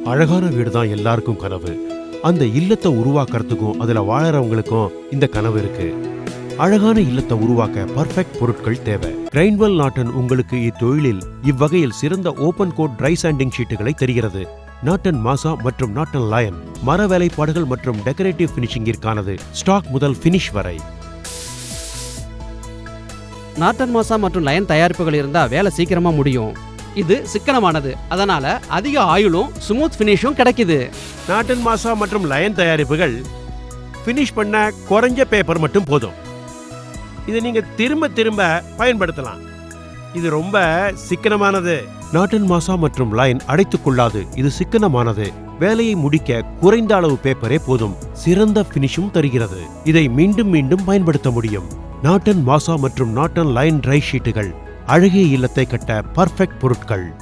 அழகான வீடு தான் எல்லாருக்கும் கனவு. அந்த இல்லத்தை உருவாக்குறதுக்கும் அதுல வாழறவங்களுக்கும் இந்த கனவு இருக்கு. அழகான இல்லத்தை உருவாக்க பர்ஃபெக்ட் பொருட்கள் தேவை. கிரைன்வெல் நாட்டன் உங்களுக்கு இத்தொழிலில் இவ்வகையில் சிறந்த ஓபன் கோட் ட்ரை சாண்டிங் ஷீட்டுகளை தருகிறது. நாட்டன் மாசா மற்றும் நாட்டன் லயன் மர வேலைப்பாடுகள் மற்றும் டெக்கரேட்டிவ் பினிஷிங்கிற்கானது. ஸ்டாக் முதல் பினிஷ் வரை. நாட்டன் மாசா மற்றும் லயன் தயாரிப்புகள் இருந்தா வேலை சீக்கிரமா முடியும். இது சிக்கனமானது, அதனால அதிக ஆயுளும் ஸ்மூத் பினிஷும் கிடைக்குது. நாட்டன் மாசா மற்றும் லயன் தயாரிப்புகள் பினிஷ் பண்ண குறைஞ்ச பேப்பர் மட்டும் போதும். இதை நீங்க திரும்ப திரும்ப பயன்படுத்தலாம். இது ரொம்ப சிக்கனமானது. நாட்டன் மாசா மற்றும் லயன் அடைத்துக் கொள்ளாது. இது சிக்கனமானது. வேலையை முடிக்க குறைந்த அளவு பேப்பரே போதும். சிறந்த பினிஷும் தருகிறது. இதை மீண்டும் மீண்டும் பயன்படுத்த முடியும். நாட்டன் மாசா மற்றும் நாட்டன் லயன் ட்ரை ஷீட்டுகள் அழகிய இல்லத்தை கட்ட பர்ஃபெக்ட் பொருட்கள்.